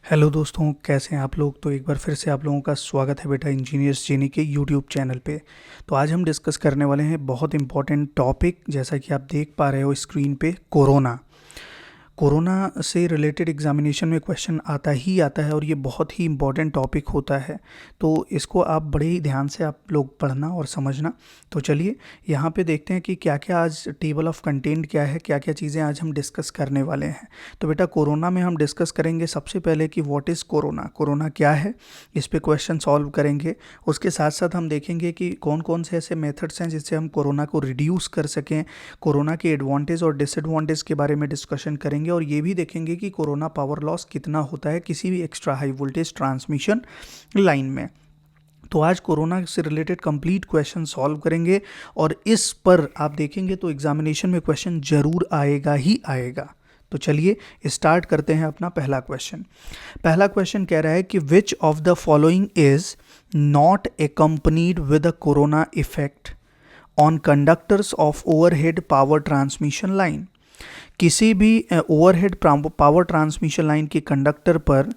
Hello दोस्तों, कैसे हैं आप लोग। तो एक बार फिर से आप लोगों का स्वागत है बेटा इंजीनियर्स जेनी के यूट्यूब चैनल पे। तो आज हम डिस्कस करने वाले हैं बहुत इंपॉर्टेंट टॉपिक, जैसा कि आप देख पा रहे हो स्क्रीन पे, कोरोना। कोरोना से रिलेटेड एग्जामिनेशन में क्वेश्चन आता ही आता है और ये बहुत ही इंपॉर्टेंट टॉपिक होता है। तो इसको आप बड़े ही ध्यान से आप लोग पढ़ना और समझना। तो चलिए यहाँ पे देखते हैं कि क्या क्या आज टेबल ऑफ कंटेंट क्या है, क्या क्या चीज़ें आज हम डिस्कस करने वाले हैं। तो बेटा कोरोना में हम डिस्कस करेंगे सबसे पहले कि व्हाट इज़ कोरोना, कोरोना क्या है, इस पे क्वेश्चन सॉल्व करेंगे। उसके साथ साथ हम देखेंगे कि कौन कौन से ऐसे मेथड्स हैं जिससे हम कोरोना को रिड्यूस कर सकें। कोरोना के एडवांटेज और डिसएडवांटेज के बारे में डिस्कशन करेंगे और ये भी देखेंगे कि कोरोना पावर लॉस कितना होता है किसी भी extra high voltage transmission line में। तो आज कोरोना से रिलेटेड कंप्लीट क्वेश्चन सॉल्व करेंगे और इस पर आप देखेंगे तो एग्जामिनेशन में क्वेश्चन जरूर आएगा ही आएगा। तो चलिए स्टार्ट करते हैं अपना पहला क्वेश्चन। पहला क्वेश्चन कह रहा है कि which of the following is not accompanied with a corona effect on conductors of overhead power transmission line. किसी भी ओवरहेड पावर ट्रांसमिशन लाइन के कंडक्टर पर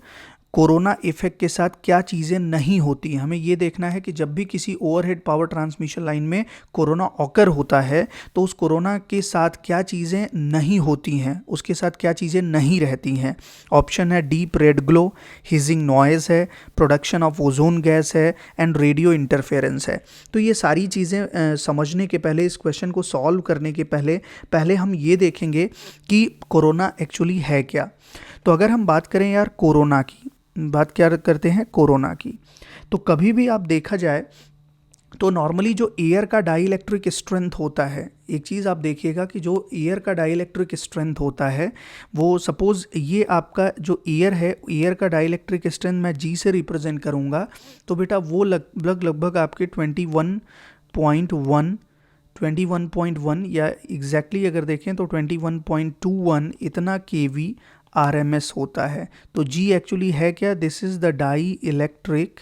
कोरोना इफेक्ट के साथ क्या चीज़ें नहीं होती हैं। हमें ये देखना है कि जब भी किसी ओवरहेड पावर ट्रांसमिशन लाइन में कोरोना ऑकर होता है तो उस कोरोना के साथ क्या चीज़ें नहीं होती हैं, उसके साथ क्या चीज़ें नहीं रहती हैं। ऑप्शन है deep red glow, hissing noise है, प्रोडक्शन ऑफ ओजोन गैस है एंड रेडियो इंटरफेरेंस है। तो ये सारी चीज़ें समझने के पहले, इस क्वेश्चन को सॉल्व करने के पहले हम ये देखेंगे कि कोरोना एक्चुअली है क्या। तो अगर हम बात करें यार कोरोना की, बात क्या करते हैं कोरोना की, तो कभी भी आप देखा जाए तो नॉर्मली जो एयर का डाइलेक्ट्रिक स्ट्रेंथ होता है, एक चीज़ आप देखिएगा कि जो एयर का डाइलेक्ट्रिक स्ट्रेंथ होता है वो सपोज़ ये आपका जो एयर है, एयर का डाइलेक्ट्रिक स्ट्रेंथ मैं जी से रिप्रेजेंट करूँगा तो बेटा वो लगभग आपके 21.1 या एग्जैक्टली अगर देखें तो 21.21 इतना केवी आरएमएस होता है। तो जी एक्चुअली है क्या, this is the dielectric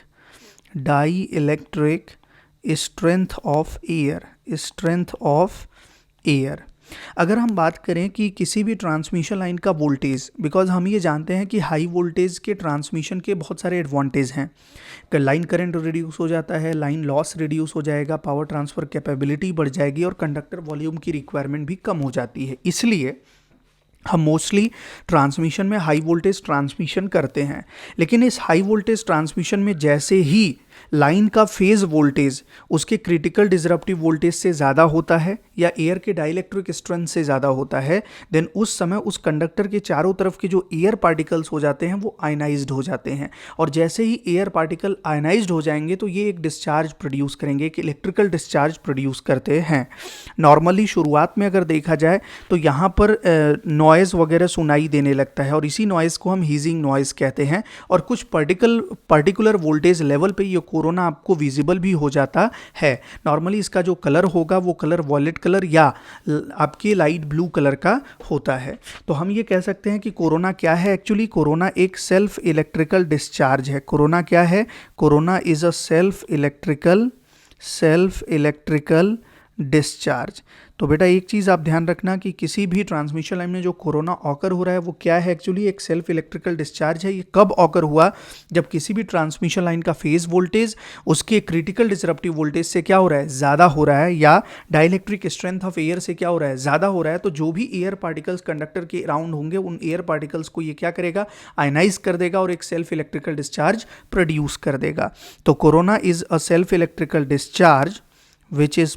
strength of air. अगर हम बात करें कि किसी भी ट्रांसमिशन लाइन का वोल्टेज, बिकॉज हम ये जानते हैं कि हाई वोल्टेज के ट्रांसमिशन के बहुत सारे एडवांटेज हैं। लाइन करंट रिड्यूस हो जाता है, लाइन लॉस रिड्यूस हो जाएगा, पावर ट्रांसफ़र कैपेबिलिटी बढ़ जाएगी और कंडक्टर वॉल्यूम की रिक्वायरमेंट भी कम हो जाती है। इसलिए हम मोस्टली ट्रांसमिशन में हाई वोल्टेज ट्रांसमिशन करते हैं। लेकिन इस हाई वोल्टेज ट्रांसमिशन में जैसे ही लाइन का फेज वोल्टेज उसके क्रिटिकल डिसरप्टिव वोल्टेज से ज़्यादा होता है या एयर के डाइलेक्ट्रिक स्ट्रेंथ से ज़्यादा होता है, देन उस समय उस कंडक्टर के चारों तरफ के जो एयर पार्टिकल्स हो जाते हैं वो आयनाइज्ड हो जाते हैं। और जैसे ही एयर पार्टिकल आयनाइज्ड हो जाएंगे तो ये एक डिस्चार्ज प्रोड्यूस करेंगे, एक इलेक्ट्रिकल डिस्चार्ज प्रोड्यूस करते हैं। नॉर्मली शुरुआत में अगर देखा जाए तो यहाँ पर नॉइज़ वगैरह सुनाई देने लगता है और इसी नॉइज़ को हम हीजिंग नॉइज़ कहते हैं। और कुछ पर्टिकुलर वोल्टेज लेवल पे ये कोरोना आपको विजिबल भी हो जाता है। नॉर्मली इसका जो कलर होगा वो कलर वॉयलेट कलर या आपके लाइट ब्लू कलर का होता है। तो हम ये कह सकते हैं कि कोरोना क्या है एक्चुअली, कोरोना एक सेल्फ इलेक्ट्रिकल डिस्चार्ज है। कोरोना क्या है, corona is a self electrical discharge. तो बेटा एक चीज़ आप ध्यान रखना कि किसी भी ट्रांसमिशन लाइन में जो कोरोना ऑकर हो रहा है वो क्या है एक्चुअली, एक सेल्फ इलेक्ट्रिकल डिस्चार्ज है। ये कब ऑकर हुआ, जब किसी भी ट्रांसमिशन लाइन का फेज वोल्टेज उसके क्रिटिकल डिसरप्टिव वोल्टेज से क्या हो रहा है, ज़्यादा हो रहा है, या डाइलेक्ट्रिक स्ट्रेंथ ऑफ एयर से क्या हो रहा है, ज़्यादा हो रहा है। तो जो भी एयर पार्टिकल्स कंडक्टर के अराउंड होंगे उन एयर पार्टिकल्स को ये क्या करेगा, आयनाइज कर देगा और एक सेल्फ इलेक्ट्रिकल डिस्चार्ज प्रोड्यूस कर देगा। तो corona is a self electrical discharge which is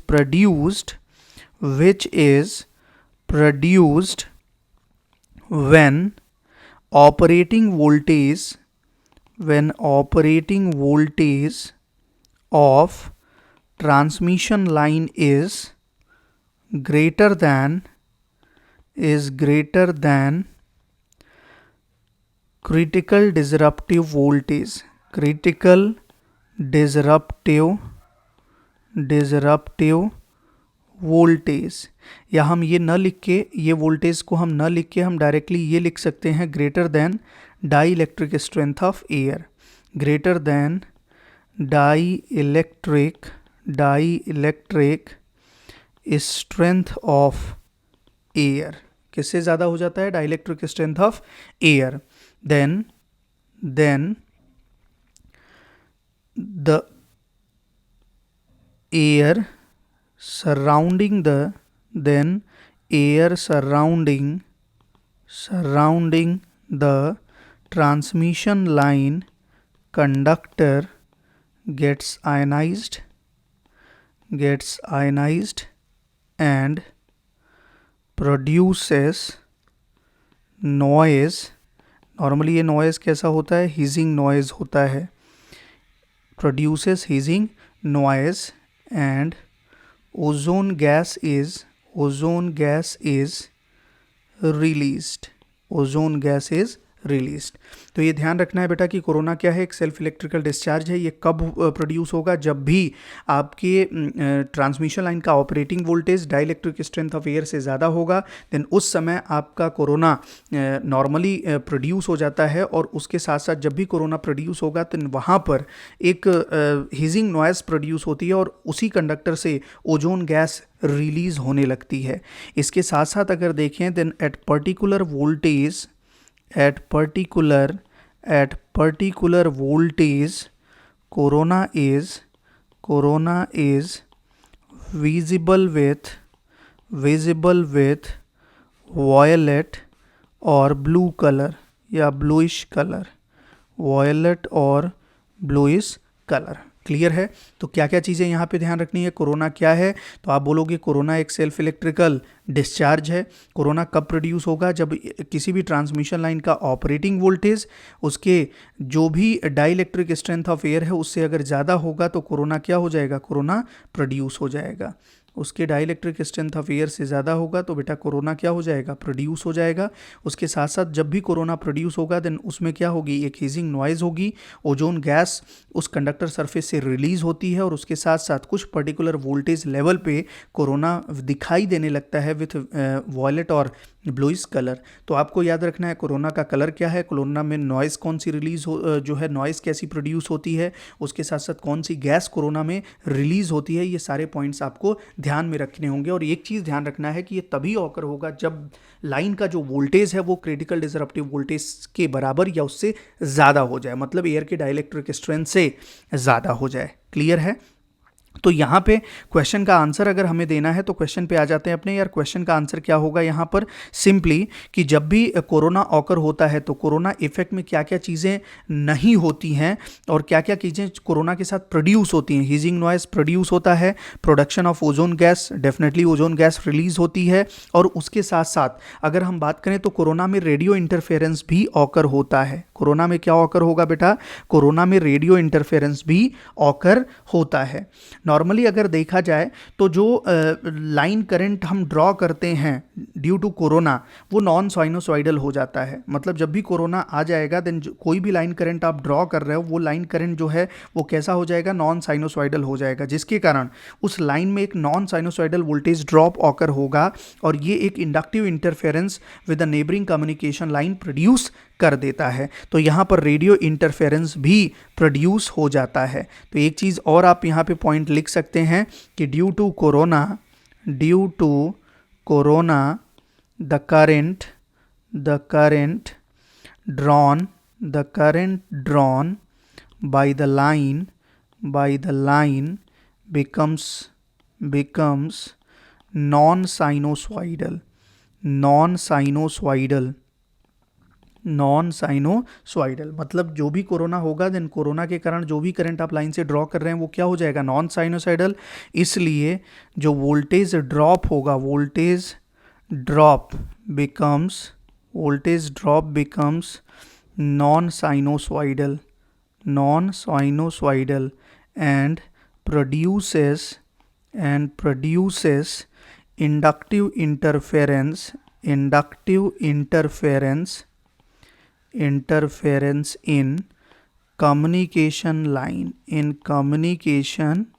produced when operating voltage of transmission line is greater than critical disruptive voltage. या हम ये न लिख के, ये वोल्टेज को हम न लिख के हम डायरेक्टली ये लिख सकते हैं greater than dielectric strength of air, greater than dielectric strength of air. किससे ज़्यादा हो जाता है, dielectric strength of air. Then then the air surrounding the transmission line conductor gets ionized and produces noise. Normally ये noise कैसा होता है, हीजिंग noise होता है, produces hissing noise, and ozone gas is released. तो ये ध्यान रखना है बेटा कि कोरोना क्या है, एक सेल्फ इलेक्ट्रिकल डिस्चार्ज है। ये कब प्रोड्यूस होगा, जब भी आपके ट्रांसमिशन लाइन का operating voltage dielectric strength of air से ज़्यादा होगा, देन उस समय आपका कोरोना नॉर्मली प्रोड्यूस हो जाता है। और उसके साथ साथ जब भी कोरोना प्रोड्यूस होगा तो वहाँ पर एक हिजिंग नॉइज़ प्रोड्यूस होती है और उसी कंडक्टर से ओजोन गैस रिलीज होने लगती है। इसके साथ साथ अगर देखें, then at particular voltage corona is visible with violet or blue color या bluish color, violet और bluish color। क्लियर है? तो क्या क्या चीज़ें यहाँ पे ध्यान रखनी है। कोरोना क्या है, तो आप बोलोगे कोरोना एक सेल्फ इलेक्ट्रिकल डिस्चार्ज है। कोरोना कब प्रोड्यूस होगा, जब किसी भी ट्रांसमिशन लाइन का ऑपरेटिंग वोल्टेज उसके जो भी डाइलेक्ट्रिक स्ट्रेंथ ऑफ एयर है उससे अगर ज़्यादा होगा तो कोरोना क्या हो जाएगा, कोरोना प्रोड्यूस हो जाएगा। उसके डाइलेक्ट्रिक स्ट्रेंथ ऑफ एयर से ज़्यादा होगा तो बेटा कोरोना क्या हो जाएगा, प्रोड्यूस हो जाएगा। उसके साथ साथ जब भी कोरोना प्रोड्यूस होगा देन उसमें क्या होगी, एक हीजिंग नॉइज़ होगी, ओजोन गैस उस कंडक्टर सरफेस से रिलीज़ होती है और उसके साथ साथ कुछ पर्टिकुलर वोल्टेज लेवल पे कोरोना दिखाई देने लगता है विथ वॉयलेट और ब्लूइश कलर। तो आपको याद रखना है कोरोना का कलर क्या है, कोरोना में नॉइज़ कौन सी रिलीज़ जो है नॉइज़ कैसी प्रोड्यूस होती है, उसके साथ साथ कौन सी गैस कोरोना में रिलीज़ होती है। ये सारे पॉइंट्स आपको ध्यान में रखने होंगे। और एक चीज़ ध्यान रखना है कि ये तभी ऑकर होगा जब लाइन का जो वोल्टेज है वो क्रिटिकल डिसरप्टिव वोल्टेज के बराबर या उससे ज़्यादा हो जाए, मतलब एयर के डाइलेक्ट्रिक स्ट्रेंथ से ज़्यादा हो जाए। क्लियर है? तो यहाँ पे क्वेश्चन का आंसर अगर हमें देना है तो क्वेश्चन पे आ जाते हैं अपने। यार क्वेश्चन का आंसर क्या होगा यहाँ पर, सिंपली कि जब भी कोरोना ऑकर होता है तो कोरोना इफेक्ट में क्या क्या चीज़ें नहीं होती हैं और क्या क्या चीज़ें कोरोना के साथ प्रोड्यूस होती हैं। हीजिंग नॉइज़ प्रोड्यूस होता है, production of ozone gas, definitely ozone gas release होती है, और उसके साथ साथ अगर हम बात करें तो कोरोना में रेडियो इंटरफेरेंस भी ऑकर होता है। कोरोना में क्या ऑकर होगा बेटा, कोरोना में रेडियो इंटरफेरेंस भी ऑकर होता है। नॉर्मली अगर देखा जाए तो जो लाइन करंट हम ड्रॉ करते हैं ड्यू टू कोरोना वो नॉन साइनोसॉइडल हो जाता है। मतलब जब भी कोरोना आ जाएगा देन कोई भी लाइन करंट आप ड्रॉ कर रहे हो वो लाइन करंट जो है वो कैसा हो जाएगा, नॉन साइनोसॉइडल हो जाएगा, जिसके कारण उस लाइन में एक non sinusoidal voltage drop occur होगा और ये एक inductive interference with the neighbouring communication line produce कर देता है। तो यहाँ पर रेडियो इंटरफेरेंस भी प्रोड्यूस हो जाता है। तो एक चीज़ और आप यहाँ पे पॉइंट लिख सकते हैं कि due to corona the current drawn by the line becomes non-sinusoidal, मतलब जो भी कोरोना होगा देन कोरोना के कारण जो भी करंट आप लाइन से ड्रॉ कर रहे हैं वो क्या हो जाएगा, नॉन साइनोसाइडल। इसलिए जो वोल्टेज ड्रॉप होगा, voltage drop becomes non sinusoidal and produces inductive interference in communication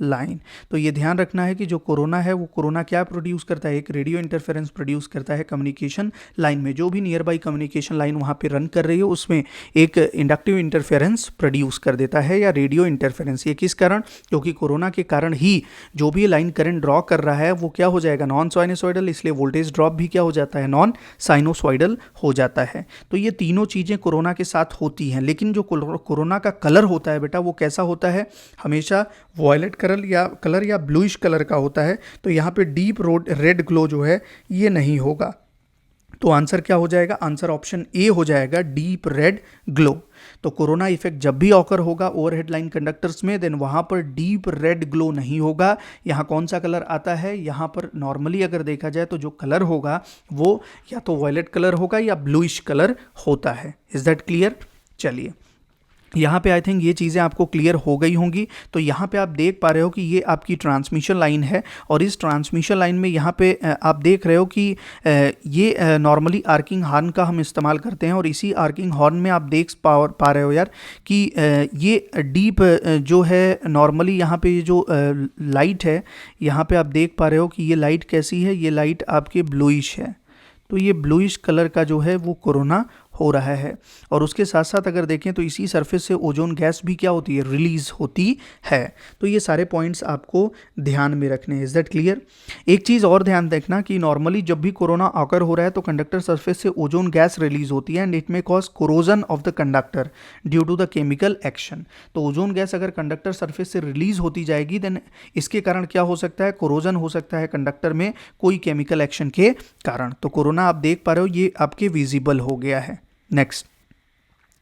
line. तो ये ध्यान रखना है कि जो कोरोना है वो कोरोना क्या प्रोड्यूस करता है, एक रेडियो इंटरफेरेंस प्रोड्यूस करता है कम्युनिकेशन लाइन में। जो भी नियर बाई कम्युनिकेशन लाइन वहाँ पे रन कर रही है उसमें एक इंडक्टिव इंटरफेरेंस प्रोड्यूस कर देता है या रेडियो इंटरफेरेंस। ये किस कारण, क्योंकि कोरोना के कारण ही जो भी लाइन करंट ड्रॉ कर रहा है वो क्या हो जाएगा, नॉन साइनोसॉइडल, इसलिए वोल्टेज ड्रॉप भी क्या हो जाता है, नॉन साइनोसॉइडल हो जाता है। तो ये तीनों चीज़ें कोरोना के साथ होती हैं। लेकिन जो कोरोना का कलर होता है बेटा वो कैसा होता है, हमेशा वॉयलेट कलर या ब्लूइश कलर का होता है। तो यहाँ पे डीप रेड ग्लो जो है ये नहीं होगा। तो आंसर क्या हो जाएगा, आंसर ऑप्शन ए हो जाएगा, डीप रेड ग्लो। तो कोरोना इफेक्ट जब भी ऑकर होगा ओवरहेड लाइन कंडक्टर्स में, देन वहां पर डीप रेड ग्लो नहीं होगा। यहाँ कौन सा कलर आता है, यहाँ पर नॉर्मली अगर देखा जाए तो जो कलर होगा वो या तो वॉयलेट कलर होगा या ब्लूइश कलर होता है। Is that clear? चलिए यहाँ पे आई थिंक ये चीज़ें आपको क्लियर हो गई होंगी। तो यहाँ पे आप देख पा रहे हो कि ये आपकी ट्रांसमिशन लाइन है और इस ट्रांसमिशन लाइन में यहाँ पे आप देख रहे हो कि ये नॉर्मली आर्किंग हॉर्न का हम इस्तेमाल करते हैं और इसी आर्किंग हॉर्न में आप देख पा रहे हो यार कि ये डीप जो है नॉर्मली यहाँ पे जो लाइट है, यहाँ पे आप देख पा रहे हो कि ये लाइट कैसी है, ये लाइट आपके ब्लूइश है। तो ये ब्लूइश कलर का जो है वो कोरोना हो रहा है। और उसके साथ साथ अगर देखें तो इसी सरफेस से ओजोन गैस भी क्या होती है, रिलीज होती है। तो ये सारे पॉइंट्स आपको ध्यान में रखने हैं। Is that clear? एक चीज़ और ध्यान देखना कि नॉर्मली जब भी कोरोना ऑकर हो रहा है तो कंडक्टर सरफेस से ओजोन गैस रिलीज होती है and it may cause corrosion of the conductor due to the chemical action. तो ओजोन गैस अगर कंडक्टर सरफेस से रिलीज होती जाएगी देन इसके कारण क्या हो सकता है, कोरोजन हो सकता है कंडक्टर में कोई केमिकल एक्शन के कारण। तो कोरोना आप देख पा रहे हो ये आपके विजिबल हो गया है। नेक्स्ट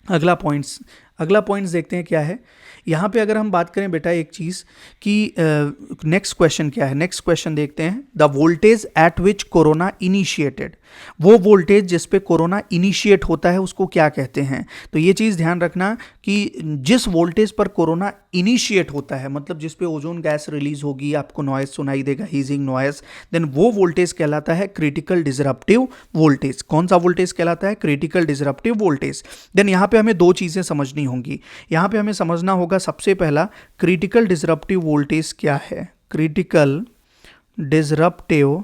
अगला पॉइंट्स देखते हैं क्या है। यहाँ पे अगर हम बात करें बेटा एक चीज़ कि नेक्स्ट क्वेश्चन क्या है, नेक्स्ट क्वेश्चन देखते हैं। The voltage at which corona initiated, वो वोल्टेज जिस पे कोरोना इनिशिएट होता है उसको क्या कहते हैं। तो ये चीज़ ध्यान रखना कि जिस वोल्टेज पर कोरोना इनिशिएट होता है, मतलब जिस पे ओजोन गैस रिलीज होगी, आपको नॉइज सुनाई देगा, हीजिंग नॉइज, देन वो वोल्टेज कहलाता है क्रिटिकल डिसरप्टिव वोल्टेज। कौन सा वोल्टेज कहलाता है, क्रिटिकल डिसरप्टिव वोल्टेज। देन यहाँ पे हमें दो चीज़ें समझनी होंगी। यहाँ पे हमें समझना होगा सबसे पहला क्रिटिकल डिसरप्टिव वोल्टेज क्या है। क्रिटिकल डिसरप्टिव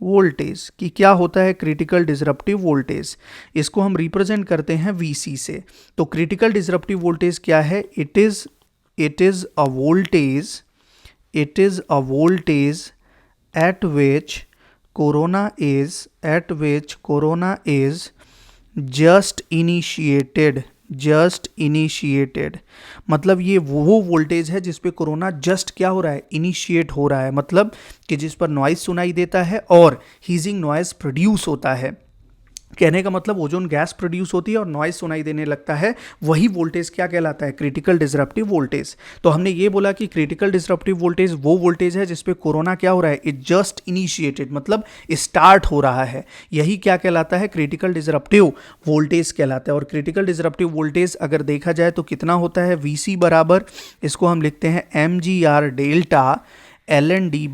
वोल्टेज की क्या होता है, क्रिटिकल डिसरप्टिव वोल्टेज, इसको हम रिप्रेजेंट करते हैं VC से। तो क्रिटिकल डिसरप्टिव वोल्टेज क्या है, it is a voltage at which corona is just initiated. मतलब ये वो वोल्टेज है जिस पे कोरोना जस्ट क्या हो रहा है, इनिशिएट हो रहा है। मतलब कि जिस पर नॉइज सुनाई देता है और हीजिंग नॉइज प्रोड्यूस होता है। कहने का मतलब ओजोन गैस प्रोड्यूस होती है और नॉइज सुनाई देने लगता है, वही वोल्टेज क्या कहलाता है, क्रिटिकल डिसरप्टिव वोल्टेज। तो हमने ये बोला कि क्रिटिकल डिसरप्टिव वोल्टेज वो वोल्टेज है जिसपे कोरोना क्या हो रहा है, इट जस्ट इनिशिएटेड, मतलब स्टार्ट हो रहा है। यही क्या कहलाता है, क्रिटिकल डिसरप्टिव वोल्टेज कहलाता है। और क्रिटिकल डिसरप्टिव वोल्टेज अगर देखा जाए तो कितना होता है, VC बराबर, इसको हम लिखते हैं mgr delta ln d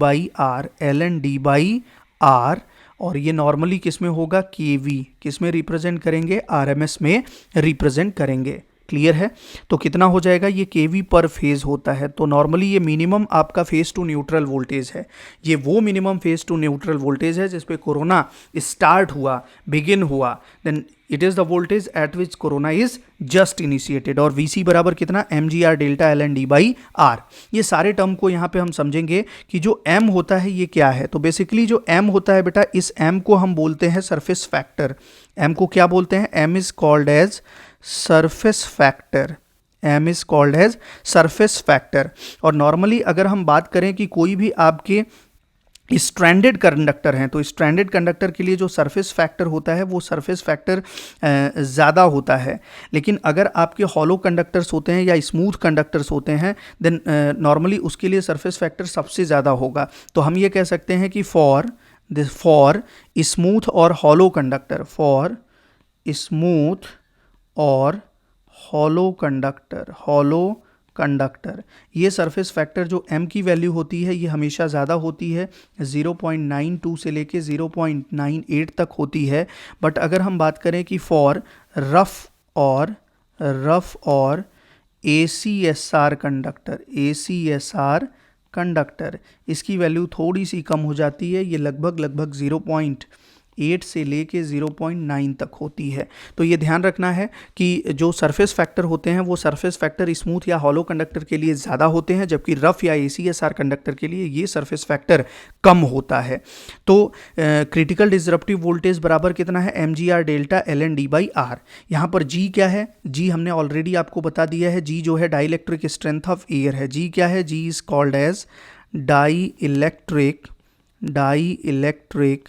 by r। और ये नॉर्मली किस में होगा, KV, किस में रिप्रेजेंट करेंगे, RMS में रिप्रेजेंट करेंगे। क्लियर है? तो कितना हो जाएगा, ये KV पर फेज होता है। तो नॉर्मली ये मिनिमम आपका फेज टू न्यूट्रल वोल्टेज है। ये वो minimum phase to neutral voltage है जिस पे कोरोना स्टार्ट हुआ, बिगिन हुआ, then it is the voltage at which corona is just initiated. और VC बराबर कितना, mgr delta ln d by r। ये सारे टर्म को यहाँ पे हम समझेंगे कि जो m होता है ये क्या है। तो बेसिकली जो m होता है बेटा, इस m को हम बोलते हैं सरफेस फैक्टर। m को क्या बोलते हैं, m is called as surface factor. और नॉर्मली अगर हम बात करें कि कोई भी आपके स्ट्रैंडेड कंडक्टर हैं, तो स्ट्रैंडेड कंडक्टर के लिए जो सरफेस फैक्टर होता है वो सरफेस फैक्टर ज़्यादा होता है। लेकिन अगर आपके हॉलो कंडक्टर्स होते हैं या स्मूथ कंडक्टर्स होते हैं देन नॉर्मली उसके लिए सरफेस फैक्टर सबसे ज़्यादा होगा। तो हम ये कह सकते हैं कि फॉर स्मूथ और हॉलो कंडक्टर, फॉर स्मूथ और हॉलो कंडक्टर, ये सरफेस फैक्टर जो m की वैल्यू होती है ये हमेशा ज़्यादा होती है, 0.92 से लेके 0.98 तक होती है। बट अगर हम बात करें कि फॉर रफ और ACSR कंडक्टर, ACSR कंडक्टर, इसकी वैल्यू थोड़ी सी कम हो जाती है, ये लगभग 0.8 से लेके 0.9 तक होती है। तो ये ध्यान रखना है कि जो सरफेस फैक्टर होते हैं वो सरफेस फैक्टर स्मूथ या हॉलो कंडक्टर के लिए ज़्यादा होते हैं, जबकि रफ या ACSR कंडक्टर के लिए ये सरफेस फैक्टर कम होता है। तो क्रिटिकल डिसरप्टिव वोल्टेज बराबर कितना है, mgr delta ln d by R. यहाँ पर G क्या है, G हमने ऑलरेडी आपको बता दिया है, G जो है डाइलेक्ट्रिक स्ट्रेंथ ऑफ एयर है। G क्या है, G is called as dielectric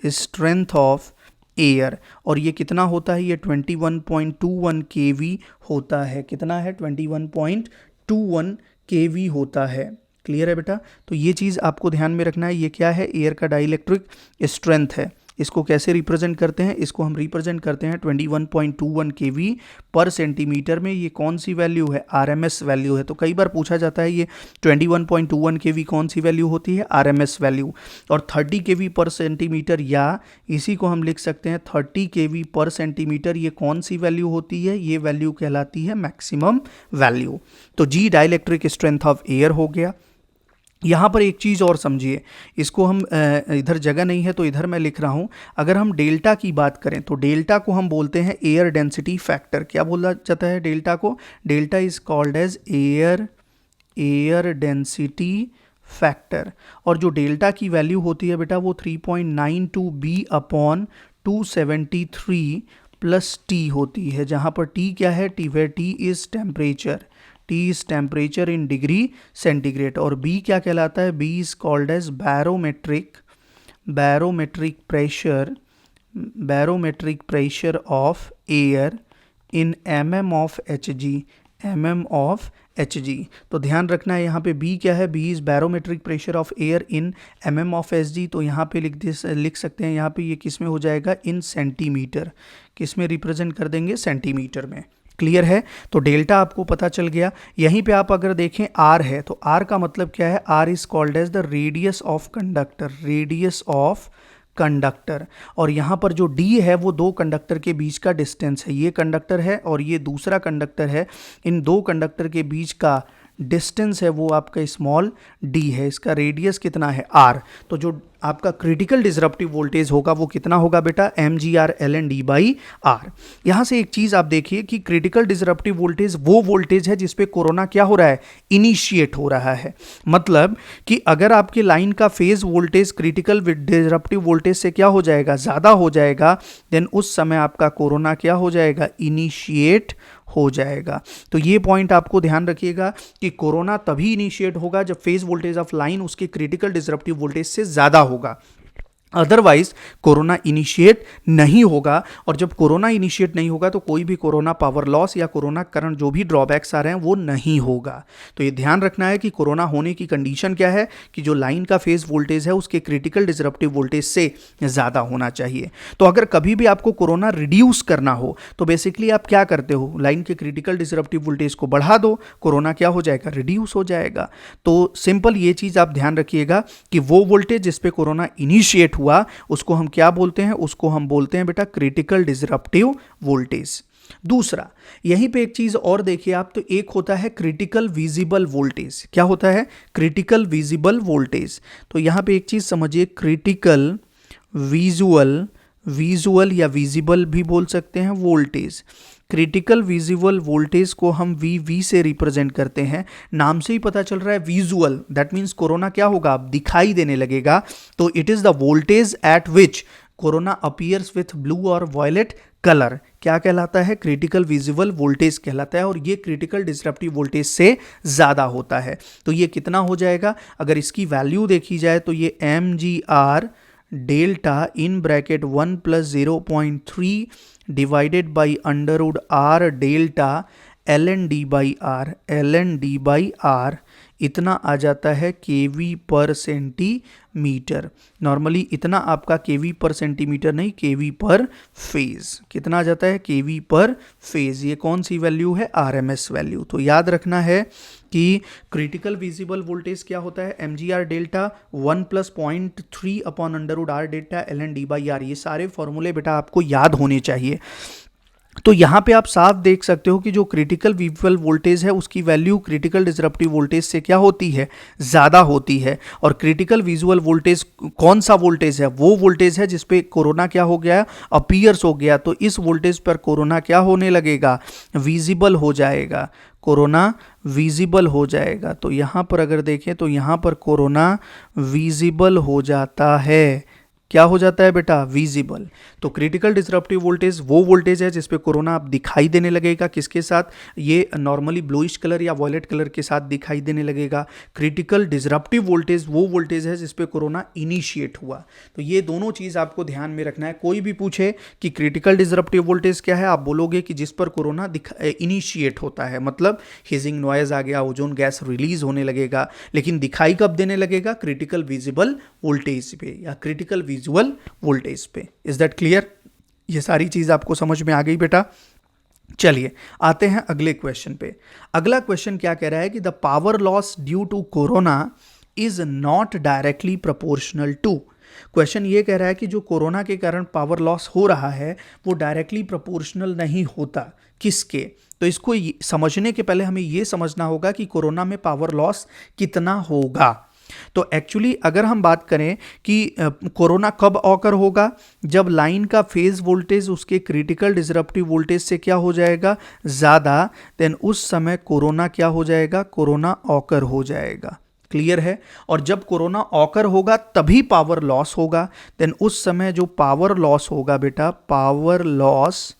strength of air, और ये कितना होता है, ये 21.21 kV होता है। कितना है, 21.21 kV होता है। क्लियर है बेटा? तो ये चीज़ आपको ध्यान में रखना है। ये क्या है, एयर का डाइलेक्ट्रिक स्ट्रेंथ है। इसको कैसे रिप्रेजेंट करते हैं, इसको हम रिप्रेजेंट करते हैं 21.21 kV पर सेंटीमीटर में। ये कौन सी वैल्यू है, RMS वैल्यू है। तो कई बार पूछा जाता है ये 21.21 kV कौन सी वैल्यू होती है, RMS वैल्यू। और 30 kV पर सेंटीमीटर, या इसी को हम लिख सकते हैं 30 kV पर सेंटीमीटर, ये कौन सी वैल्यू होती है, ये वैल्यू कहलाती है मैक्सिमम वैल्यू। तो G dielectric strength of air हो गया। यहाँ पर एक चीज़ और समझिए, इसको हम इधर जगह नहीं है तो इधर मैं लिख रहा हूँ। अगर हम डेल्टा की बात करें तो डेल्टा को हम बोलते हैं एयर डेंसिटी फैक्टर। क्या बोला जाता है डेल्टा को, delta is called as air density factor. और जो डेल्टा की वैल्यू होती है बेटा वो 3.92 B अपॉन 273 प्लस टी होती है, जहाँ पर टी क्या है, T is temperature, T is temperature in degree centigrade. और B क्या कहलाता है, B is called as barometric pressure of air in mm of Hg। तो ध्यान रखना है यहाँ पे B क्या है, B is barometric pressure of air in mm of Hg। तो यहाँ पे लिख सकते हैं, यहाँ पे ये किस में हो जाएगा, इन सेंटीमीटर। किस में रिप्रेजेंट कर देंगे, सेंटीमीटर में। क्लियर है? तो डेल्टा आपको पता चल गया। यहीं पे आप अगर देखें R है, तो R का मतलब क्या है, R is called as the radius of conductor. और यहाँ पर जो D है वो दो कंडक्टर के बीच का डिस्टेंस है। ये कंडक्टर है और ये दूसरा कंडक्टर है, इन दो कंडक्टर के बीच का डिस्टेंस है वो आपका स्मॉल d है। इसका रेडियस कितना है, r। तो जो आपका क्रिटिकल डिसरप्टिव वोल्टेज होगा वो कितना होगा बेटा, mgr ln d by R. यहाँ से एक चीज़ आप देखिए कि क्रिटिकल डिसरप्टिव वोल्टेज वो वोल्टेज है जिसपे कोरोना क्या हो रहा है, इनिशिएट हो रहा है। मतलब कि अगर आपके लाइन का phase voltage critical disruptive voltage से क्या हो जाएगा, ज़्यादा हो जाएगा, देन उस समय आपका कोरोना क्या हो जाएगा, इनिशिएट हो जाएगा। तो ये पॉइंट आपको ध्यान रखिएगा कि कोरोना तभी इनिशिएट होगा जब फेज वोल्टेज ऑफ लाइन उसके क्रिटिकल डिसरप्टिव वोल्टेज से ज़्यादा होगा, अदरवाइज कोरोना इनिशिएट नहीं होगा। और जब कोरोना इनिशिएट नहीं होगा तो कोई भी कोरोना पावर लॉस या कोरोना करंट जो भी ड्रॉबैक्स आ रहे हैं वो नहीं होगा। तो ये ध्यान रखना है कि कोरोना होने की कंडीशन क्या है कि जो लाइन का फेज वोल्टेज है उसके क्रिटिकल डिसरप्टिव वोल्टेज से ज़्यादा होना चाहिए। तो अगर कभी भी आपको कोरोना रिड्यूस करना हो तो बेसिकली आप क्या करते हो, लाइन के क्रिटिकल डिसरप्टिव वोल्टेज को बढ़ा दो, कोरोना क्या हो जाएगा, रिड्यूस हो जाएगा। तो सिंपल ये चीज़ आप ध्यान रखिएगा कि वो वोल्टेज जिस पे कोरोना इनिशिएट हुआ उसको हम क्या बोलते हैं, उसको हम बोलते हैं बेटा क्रिटिकल डिसरप्टिव वोल्टेज। दूसरा, यहीं पे एक चीज और देखिए आप, तो एक होता है क्रिटिकल विजिबल वोल्टेज। क्या होता है, क्रिटिकल विजिबल वोल्टेज। तो यहां पे एक चीज समझिए, क्रिटिकल विजुअल या विजिबल भी बोल सकते हैं वोल्टेज। क्रिटिकल विजिबल वोल्टेज को हम VV से रिप्रेजेंट करते हैं। नाम से ही पता चल रहा है विजुअल, दैट मीन्स कोरोना क्या होगा, दिखाई देने लगेगा। तो it is the voltage at which corona appears with blue और वॉयलेट कलर। क्या कहलाता है, क्रिटिकल विजिबल वोल्टेज कहलाता है। और ये क्रिटिकल डिसरप्टिव वोल्टेज से ज़्यादा होता है। तो ये कितना हो जाएगा, अगर इसकी वैल्यू देखी जाए तो ये mgr delta in bracket 1 + 0.3 divided by √r delta ln d by R इतना आ जाता है kV पर सेंटीमीटर। नॉर्मली इतना आपका kV पर सेंटीमीटर नहीं, kV पर फेज। कितना आ जाता है, kV पर फेज। ये कौन सी वैल्यू है, RMS वैल्यू। तो याद रखना है कि क्रिटिकल विजिबल वोल्टेज क्या होता है, mgr delta 1 + 0.3 upon √r delta ln d by R. ये सारे फॉर्मूले बेटा आपको याद होने चाहिए। तो यहाँ पे आप साफ देख सकते हो कि जो क्रिटिकल विजुअल वोल्टेज है उसकी वैल्यू क्रिटिकल डिसरप्टिव वोल्टेज से क्या होती है, ज़्यादा होती है। और क्रिटिकल विजुअल वोल्टेज कौन सा वोल्टेज है, वो वोल्टेज है जिसपे कोरोना क्या हो गया, अपीयर्स हो गया। तो इस वोल्टेज पर कोरोना क्या होने लगेगा, विजिबल हो जाएगा, कोरोना विजिबल हो जाएगा। तो यहाँ पर अगर देखें तो यहाँ पर कोरोना विजिबल हो जाता है। क्या हो जाता है बेटा, विजिबल। तो क्रिटिकल डिसरप्टिव वोल्टेज वो वोल्टेज है जिसपे कोरोना आप दिखाई देने लगेगा, किसके साथ, ये नॉर्मली ब्लूइश कलर या वॉयलेट कलर के साथ दिखाई देने लगेगा। क्रिटिकल डिसरप्टिव वोल्टेज वो वोल्टेज है जिसपे कोरोना इनिशिएट हुआ। तो ये दोनों चीज़ आपको ध्यान में रखना है। कोई भी पूछे कि क्रिटिकल डिसरप्टिव वोल्टेज क्या है, आप बोलोगे कि जिस पर कोरोना इनिशिएट होता है, मतलब हिजिंग नॉइज आ गया, ओजोन गैस रिलीज होने लगेगा। लेकिन दिखाई कब देने लगेगा, क्रिटिकल विजिबल वोल्टेज पे या क्रिटिकल विजुअल वोल्टेज पे। Is that clear? ये सारी चीज आपको समझ में आ गई बेटा। चलिए आते हैं अगले क्वेश्चन पे। अगला क्वेश्चन क्या कह रहा है कि the power loss due to corona is not directly proportional to. Question ये कह रहा है कि जो कोरोना के कारण पावर लॉस हो रहा है वो डायरेक्टली प्रोपोर्शनल नहीं होता, किसके। तो इसको समझने के पहले हमें ये समझना होगा कि कोरोना में पावर लॉस कितना होगा। तो एक्चुअली अगर हम बात करें कि कोरोना कब ऑकर होगा, जब लाइन का फेज वोल्टेज उसके क्रिटिकल डिसरप्टिव वोल्टेज से क्या हो जाएगा, ज़्यादा, देन उस समय कोरोना क्या हो जाएगा, कोरोना ऑकर हो जाएगा। क्लियर है? और जब कोरोना ऑकर होगा तभी पावर लॉस होगा। देन उस समय जो पावर लॉस होगा बेटा, power loss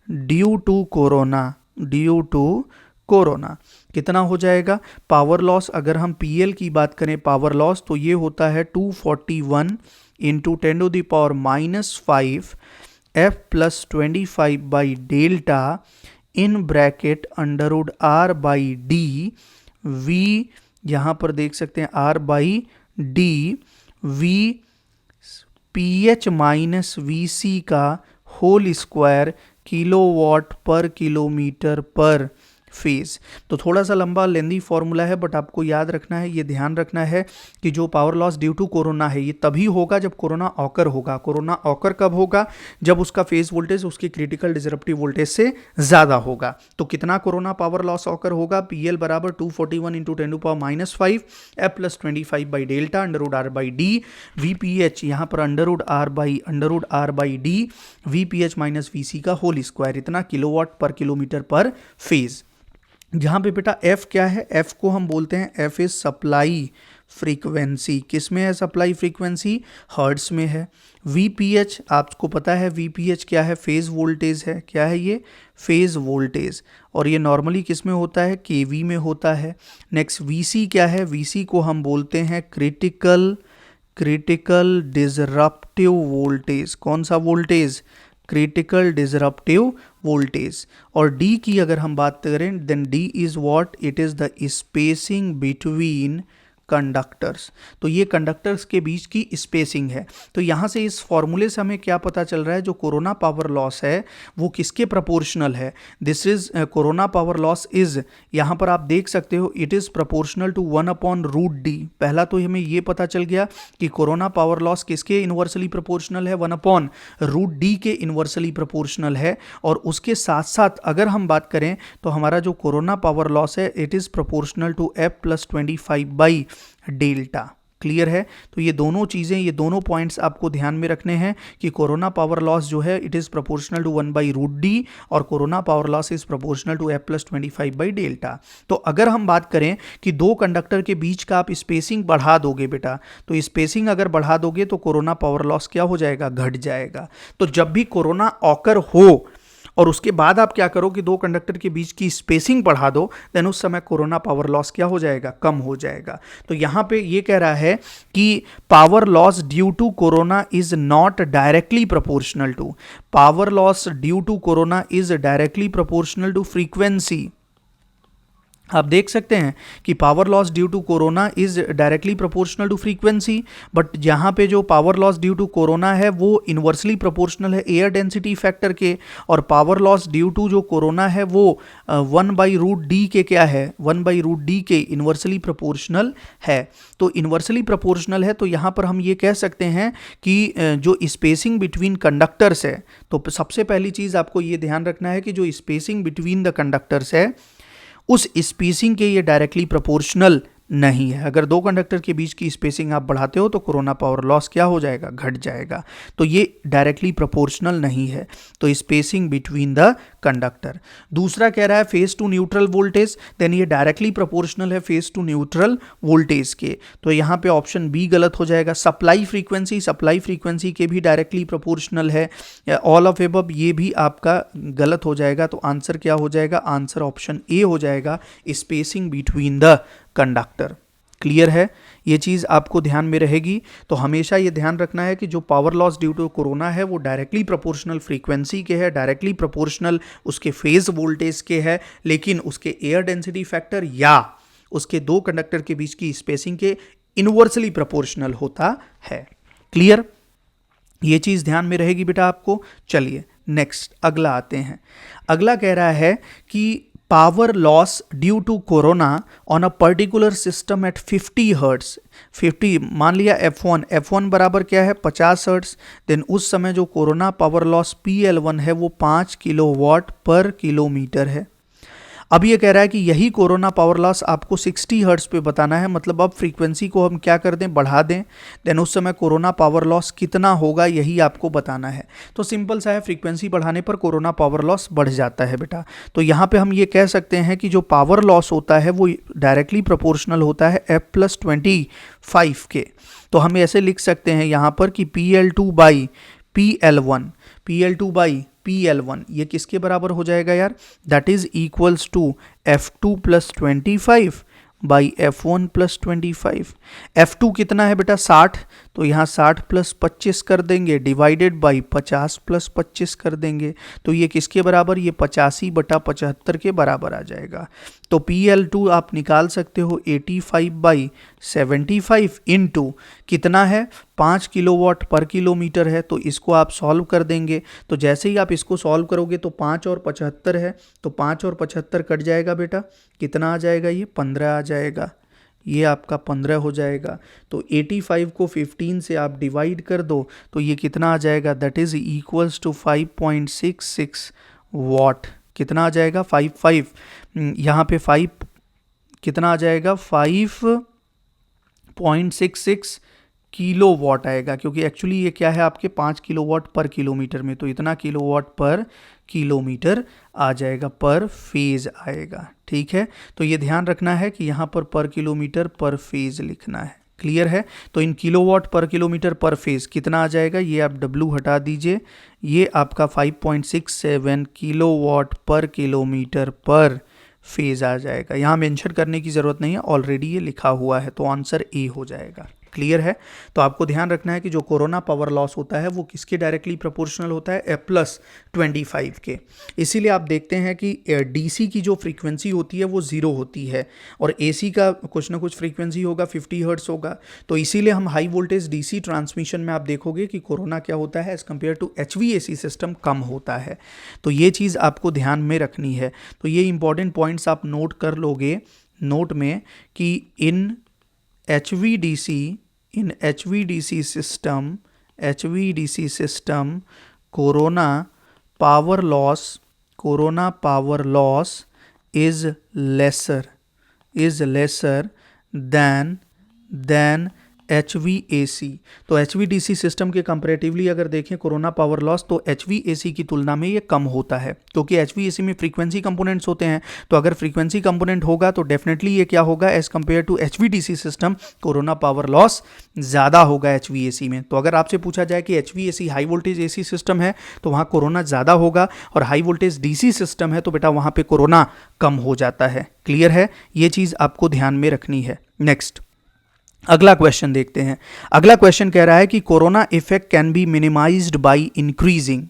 due to corona, due to corona कितना हो जाएगा। पावर लॉस अगर हम पीएल की बात करें, पावर लॉस तो ये होता है 241 into 10⁻⁵ F + 25 by delta in bracket under root R by D, V यहाँ पर देख सकते हैं R by D, V PH minus VC का whole square kilowatt per kilometre per phase. तो थोड़ा सा लंबा लेंदी फॉर्मूला है, बट आपको याद रखना है, ये ध्यान रखना है कि जो power loss due to corona है ये तभी होगा जब कोरोना ऑकर होगा। कोरोना ऑकर कब होगा, जब उसका फेज वोल्टेज उसकी क्रिटिकल डिसरप्टिव वोल्टेज से ज़्यादा होगा। तो कितना कोरोना पावर लॉस ऑकर होगा, PL बराबर 241 into 10⁻⁵ F + 25 by delta under root R by D, VPH यहाँ पर under root R by D, VPH minus VC का होल स्क्वायर, इतना kilowatt per kilometre per phase. जहाँ पे बेटा F क्या है, F को हम बोलते हैं F इज सप्लाई फ्रीक्वेंसी। किस में है सप्लाई फ्रीक्वेंसी, हर्ट्स में है। VPH आपको पता है, VPH क्या है, फेज वोल्टेज है। क्या है ये, फेज वोल्टेज, और ये नॉर्मली किस में होता है, KV में होता है। नेक्स्ट VC क्या है, VC को हम बोलते हैं क्रिटिकल डिसरप्टिव वोल्टेज। कौन सा वोल्टेज, क्रिटिकल डिसरप्टिव वोल्टेज। और D की अगर हम बात करें, then D is what, it is the spacing between conductors. तो ये कंडक्टर्स के बीच की स्पेसिंग है। तो यहाँ से इस फॉर्मूले से हमें क्या पता चल रहा है, जो कोरोना पावर लॉस है वो किसके प्रोपोर्शनल है, this is corona power loss is, यहाँ पर आप देख सकते हो, it is proportional to 1/√D। पहला तो हमें ये पता चल गया कि कोरोना पावर लॉस किसके इन्वर्सली प्रोपोर्शनल है, 1/√D के इन्वर्सली प्रोपोर्शनल है। और उसके साथ साथ अगर हम बात करें तो हमारा जो कोरोना पावर लॉस है it is proportional to F + 25 by delta. Clear है? तो ये दोनों चीज़ें, ये दोनों पॉइंट्स आपको ध्यान में रखने हैं कि कोरोना पावर लॉस जो है it is proportional to 1/√D और corona power loss is proportional to F + 25 by delta. तो अगर हम बात करें कि दो कंडक्टर के बीच का आप स्पेसिंग बढ़ा दोगे बेटा, तो स्पेसिंग अगर बढ़ा दोगे तो कोरोना पावर लॉस क्या हो जाएगा, घट जाएगा। तो जब भी कोरोना ऑकर हो और उसके बाद आप क्या करो कि दो कंडक्टर के बीच की स्पेसिंग बढ़ा दो, देन उस समय कोरोना पावर लॉस क्या हो जाएगा, कम हो जाएगा। तो यहाँ पे ये कह रहा है कि power loss due to corona is not directly proportional to, power loss due to corona is directly proportional to frequency. आप देख सकते हैं कि power loss due to corona is directly proportional to frequency, but यहाँ पे जो power loss due to corona है वो इन्वर्सली प्रोपोर्शनल है एयर डेंसिटी फैक्टर के, और पावर लॉस ड्यू टू जो कोरोना है वो 1/√d के क्या है, 1/√d के इन्वर्सली प्रोपोर्शनल है। तो इन्वर्सली प्रोपोर्शनल है तो यहाँ पर हम ये कह सकते हैं कि जो स्पेसिंग बिटवीन कंडक्टर्स है, तो सबसे पहली चीज़ आपको ये ध्यान रखना है कि जो स्पेसिंग बिटवीन द कंडक्टर्स है उस स्पेसिंग के ये डायरेक्टली प्रोपोर्शनल नहीं है। अगर दो कंडक्टर के बीच की स्पेसिंग आप बढ़ाते हो तो कोरोना पावर लॉस क्या हो जाएगा, घट जाएगा। तो ये डायरेक्टली प्रोपोर्शनल नहीं है, तो स्पेसिंग बिटवीन द कंडक्टर। दूसरा कह रहा है phase to neutral voltage, then ये डायरेक्टली प्रोपोर्शनल है फेस टू न्यूट्रल वोल्टेज के, तो यहाँ पे ऑप्शन बी गलत हो जाएगा। सप्लाई फ्रीक्वेंसी के भी डायरेक्टली प्रोपोर्शनल है, ऑल ऑफ एबव ये भी आपका गलत हो जाएगा। तो आंसर क्या हो जाएगा, आंसर ऑप्शन ए हो जाएगा, spacing between the conductor. Clear है, ये चीज़ आपको ध्यान में रहेगी। तो हमेशा ये ध्यान रखना है कि जो power loss due to corona है वो डायरेक्टली प्रोपोर्शनल फ्रीक्वेंसी के है, डायरेक्टली प्रोपोर्शनल उसके फेज वोल्टेज के है, लेकिन उसके एयर डेंसिटी फैक्टर या उसके दो कंडक्टर के बीच की स्पेसिंग के इनवर्सली प्रोपोर्शनल होता है। क्लियर, ये चीज़ ध्यान में रहेगी बेटा आपको। चलिए नेक्स्ट अगला आते हैं। अगला कह रहा है कि power loss due to corona on a particular system at 50 hertz, 50 मान लिया F1 बराबर क्या है 50 हर्ट्स, देन उस समय जो कोरोना पावर लॉस PL1 है वो 5 किलोवाट पर किलोमीटर है। अब ये कह रहा है कि यही कोरोना पावर लॉस आपको 60 हर्ट्स पे बताना है, मतलब अब फ्रीक्वेंसी को हम क्या कर दें, बढ़ा दें, देन उस समय कोरोना पावर लॉस कितना होगा यही आपको बताना है। तो सिंपल सा है, फ्रीक्वेंसी बढ़ाने पर कोरोना पावर लॉस बढ़ जाता है बेटा। तो यहाँ पे हम ये कह सकते हैं कि जो पावर लॉस होता है वो डायरेक्टली प्रोपोर्शनल होता है F+25 के। तो हम ऐसे लिख सकते हैं यहाँ पर कि PL2/PL1 ये किसके बराबर हो जाएगा यार, that is equals to F2+25 by F1+25। F2 कितना है बेटा 60, तो यहाँ 60 + 25 कर देंगे डिवाइडेड बाई 50 + 25 कर देंगे, तो ये किसके बराबर, ये 85/75 के बराबर आ जाएगा। तो PL2 आप निकाल सकते हो 85/75 इंटू कितना है 5 किलोवाट पर किलोमीटर है, तो इसको आप सॉल्व कर देंगे। तो जैसे ही आप इसको सॉल्व करोगे तो 5 और 75 है, तो 5 और 75 कट जाएगा बेटा, कितना आ जाएगा, ये 15 आ जाएगा, ये आपका 15 हो जाएगा। तो 85 को 15 से आप डिवाइड कर दो तो ये कितना आ जाएगा, दैट इज इक्वल्स टू 5.66 वाट। कितना आ जाएगा 55, यहाँ पे 5 कितना आ जाएगा 5.66 किलोवाट आएगा, क्योंकि एक्चुअली ये क्या है आपके 5 किलोवाट पर किलोमीटर में, तो इतना किलोवाट पर किलोमीटर आ जाएगा, पर फेज आएगा। ठीक है, तो ये ध्यान रखना है कि यहाँ पर किलोमीटर पर फेज लिखना है। क्लियर है, तो in kilowatt per kilometre per phase कितना आ जाएगा, ये आप W हटा दीजिए, ये आपका 5.67 kilowatt per kilometre per phase आ जाएगा। यहाँ मेंशन करने की ज़रूरत नहीं है, ऑलरेडी ये लिखा हुआ है, तो आंसर ए हो जाएगा। क्लियर है, तो आपको ध्यान रखना है कि जो कोरोना पावर लॉस होता है वो किसके डायरेक्टली प्रोपोर्शनल होता है, F+25 के। इसीलिए आप देखते हैं कि DC की जो फ्रीक्वेंसी होती है वो 0 होती है, और AC का कुछ ना कुछ फ्रीक्वेंसी होगा 50 हर्ट्स होगा। तो इसीलिए हम हाई वोल्टेज DC ट्रांसमिशन में आप देखोगे कि कोरोना क्या होता है as compare to HVAC system कम होता है। तो ये चीज़ आपको ध्यान में रखनी है। तो ये इंपॉर्टेंट पॉइंट्स आप नोट कर लोगे नोट में कि इन HVDC system corona power loss is lesser than HVAC। तो HVDC सिस्टम के कंपैरेटिवली अगर देखें कोरोना पावर लॉस, तो HVAC की तुलना में ये कम होता है, क्योंकि HVAC में फ्रीक्वेंसी कंपोनेंट्स होते हैं। तो अगर फ्रीक्वेंसी कंपोनेंट होगा तो डेफिनेटली ये क्या होगा, as compare to HVDC system corona power loss ज़्यादा होगा HVAC में। तो अगर आपसे पूछा जाए कि HVAC high voltage AC system है तो वहाँ कोरोना ज़्यादा होगा, और हाई वोल्टेज DC सिस्टम है तो बेटा वहाँ पे कोरोना कम हो जाता है। क्लियर है, ये चीज़ आपको ध्यान में रखनी है। नेक्स्ट अगला क्वेश्चन देखते हैं। अगला क्वेश्चन कह रहा है कि corona effect can be minimised by increasing.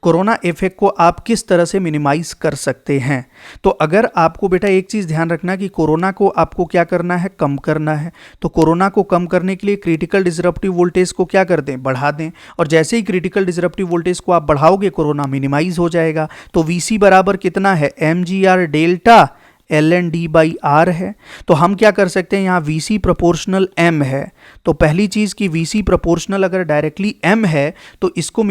Corona effect को आप किस तरह से मिनिमाइज कर सकते हैं। तो अगर आपको बेटा एक चीज़ ध्यान रखना कि कोरोना को आपको क्या करना है, कम करना है। तो कोरोना को कम करने के लिए क्रिटिकल डिसरप्टिव वोल्टेज को क्या कर दें, बढ़ा दें। और जैसे ही क्रिटिकल डिसरप्टिव वोल्टेज को आप बढ़ाओगे कोरोना मिनिमाइज हो जाएगा। तो वीसी बराबर कितना है, mgr delta ln d by R है। तो हम क्या कर सकते हैं, यहाँ Vc प्रोपोर्शनल m है। तो पहली चीज़ कि Vc प्रोपोर्शनल अगर डायरेक्टली m है तो इसको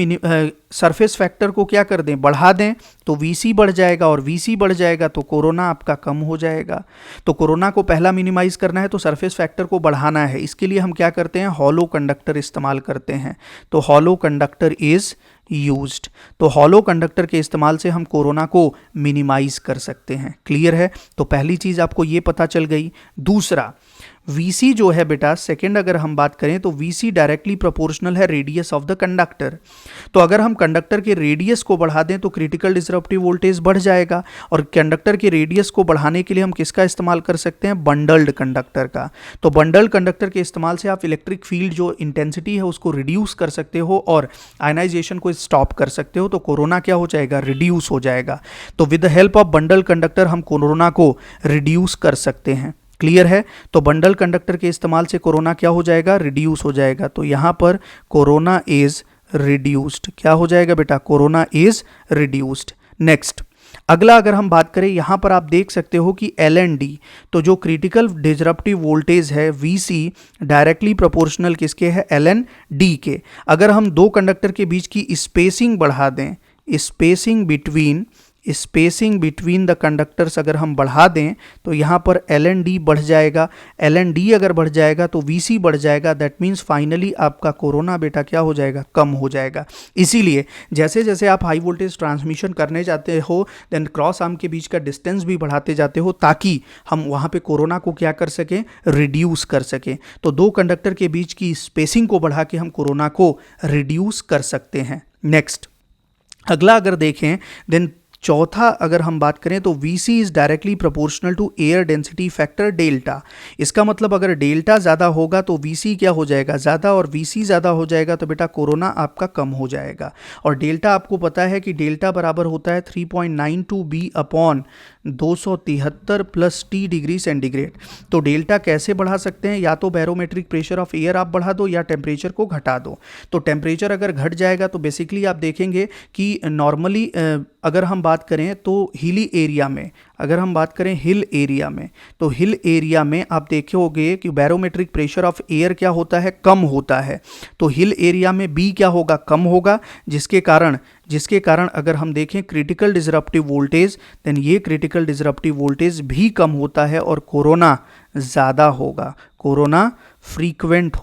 सरफेस फैक्टर को क्या कर दें, बढ़ा दें। तो Vc बढ़ जाएगा और Vc बढ़ जाएगा तो कोरोना आपका कम हो जाएगा। तो कोरोना को पहला मिनिमाइज करना है तो सरफेस फैक्टर को बढ़ाना है। इसके लिए हम क्या करते हैं, हॉलो कंडक्टर इस्तेमाल करते हैं। तो हॉलो कंडक्टर इज यूज्ड। तो हॉलो कंडक्टर के इस्तेमाल से हम कोरोना को मिनिमाइज कर सकते हैं। क्लियर है। तो पहली चीज़ आपको ये पता चल गई। दूसरा, Vc जो है बेटा, सेकेंड अगर हम बात करें तो Vc डायरेक्टली प्रोपोर्शनल है रेडियस ऑफ द कंडक्टर। तो अगर हम कंडक्टर के रेडियस को बढ़ा दें तो क्रिटिकल डिसरप्टिव वोल्टेज बढ़ जाएगा। और कंडक्टर के रेडियस को बढ़ाने के लिए हम किसका इस्तेमाल कर सकते हैं, बंडल्ड कंडक्टर का। तो बंडल्ड कंडक्टर के इस्तेमाल से आप इलेक्ट्रिक फील्ड जो इंटेंसिटी है उसको रिड्यूस कर सकते हो और आयनाइजेशन को स्टॉप कर सकते हो। तो कोरोना क्या हो जाएगा, रिड्यूस हो जाएगा। तो with the help of bundled conductor हम कोरोना को रिड्यूस कर सकते हैं। क्लियर है। तो बंडल कंडक्टर के इस्तेमाल से कोरोना क्या हो जाएगा, रिड्यूस हो जाएगा। तो यहां पर कोरोना इज रिड्यूस्ड। क्या हो जाएगा बेटा, कोरोना इज रिड्यूस्ड। नेक्स्ट, अगला अगर हम बात करें, यहां पर आप देख सकते हो कि ln d, तो जो क्रिटिकल डिसरप्टिव वोल्टेज है Vc डायरेक्टली प्रोपोर्शनल किसके है, ln d के। अगर हम दो कंडक्टर के बीच की स्पेसिंग बढ़ा दें, स्पेसिंग बिटवीन द कंडक्टर्स अगर हम बढ़ा दें तो यहाँ पर ln d बढ़ जाएगा। ln d अगर बढ़ जाएगा तो Vc बढ़ जाएगा। दैट मीन्स फाइनली आपका कोरोना बेटा क्या हो जाएगा, कम हो जाएगा। इसीलिए जैसे जैसे आप हाई वोल्टेज ट्रांसमिशन करने जाते हो देन क्रॉस आर्म के बीच का डिस्टेंस भी बढ़ाते जाते हो ताकि हम वहाँ पे कोरोना को क्या कर सकें, रिड्यूस कर सकें। तो दो कंडक्टर के बीच की स्पेसिंग को बढ़ा के हम कोरोना को रिड्यूस कर सकते हैं। नेक्स्ट, अगला अगर देखें देन चौथा अगर हम बात करें तो Vc is directly proportional to air density factor delta. इसका मतलब अगर डेल्टा ज़्यादा होगा तो Vc क्या हो जाएगा, ज़्यादा, और Vc ज़्यादा हो जाएगा तो बेटा कोरोना आपका कम हो जाएगा। और डेल्टा आपको पता है कि डेल्टा बराबर होता है 3.92 B upon 273 plus T degree centigrade. तो डेल्टा कैसे बढ़ा सकते हैं, या तो बैरोमेट्रिक प्रेशर ऑफ एयर आप बढ़ा दो या टेम्परेचर को घटा दो। तो टेम्परेचर अगर घट जाएगा तो बेसिकली आप देखेंगे कि नॉर्मली अगर हम बात करें तो हिली एरिया में, अगर हम बात करें हिल एरिया में, तो हिल एरिया में आप देखोगे कि बैरोमेट्रिक प्रेशर ऑफ एयर क्या होता है, कम होता है। तो हिल एरिया में बी क्या होगा, कम होगा, जिसके कारण अगर हम देखें क्रिटिकल डिसरप्टिव वोल्टेज, देन ये क्रिटिकल डिसरप्टिव वोल्टेज भी कम होता है और कोरोना ज़्यादा होगा, कोरोना फ्रीक्वेंट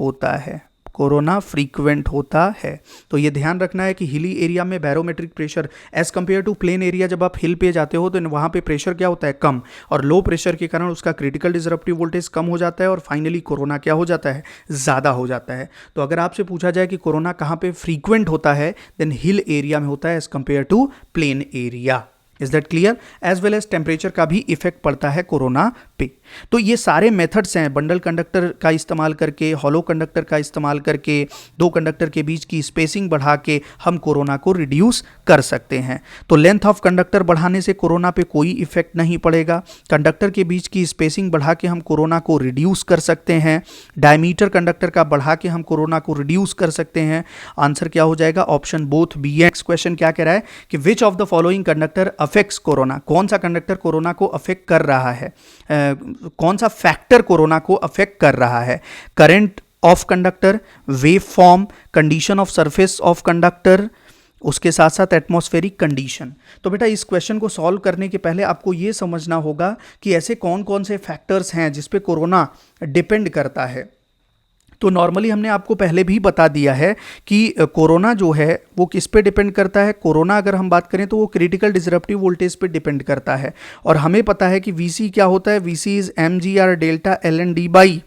होता है। तो ये ध्यान रखना है कि हिली एरिया में barometric pressure as compare to plain area, जब आप हिल पे जाते हो तो वहाँ पे प्रेशर क्या होता है, कम, और लो प्रेशर के कारण उसका क्रिटिकल डिसरप्टिव वोल्टेज कम हो जाता है और फाइनली कोरोना क्या हो जाता है, ज़्यादा हो जाता है। तो अगर आपसे पूछा जाए कि कोरोना कहाँ पे फ्रीक्वेंट होता है, देन हिल एरिया में होता है as compare to plain area. Is that clear. As well as temperature का भी इफेक्ट पड़ता है कोरोना पे। तो ये सारे मेथड्स हैं, बंडल कंडक्टर का इस्तेमाल करके, हॉलो कंडक्टर का इस्तेमाल करके, दो कंडक्टर के बीच की स्पेसिंग बढ़ा के हम कोरोना को रिड्यूस कर सकते हैं। तो लेंथ ऑफ कंडक्टर बढ़ाने से कोरोना पे कोई इफेक्ट नहीं पड़ेगा। कंडक्टर के बीच की स्पेसिंग बढ़ा के हम कोरोना को रिड्यूस कर सकते हैं। डायमीटर कंडक्टर का बढ़ा के हम कोरोना को रिड्यूस कर सकते हैं। आंसर क्या हो जाएगा, option both B. Next question क्या कह रहा है कि which of the following conductor affects corona, कौन सा कंडक्टर कोरोना को अफेक्ट कर रहा है, कौन सा फैक्टर कोरोना को अफेक्ट कर रहा है। Current of conductor, wave form, condition of surface of conductor, उसके साथ साथ एटमॉस्फेरिक कंडीशन। तो बेटा इस क्वेश्चन को सॉल्व करने के पहले आपको ये समझना होगा कि ऐसे कौन कौन से फैक्टर्स हैं जिस पे कोरोना डिपेंड करता है। तो नॉर्मली हमने आपको पहले भी बता दिया है कि कोरोना जो है वो किस पे डिपेंड करता है। कोरोना अगर हम बात करें तो वो क्रिटिकल डिसरप्टिव वोल्टेज पे डिपेंड करता है। और हमें पता है कि Vc क्या होता है, Vc is mgr delta ln d by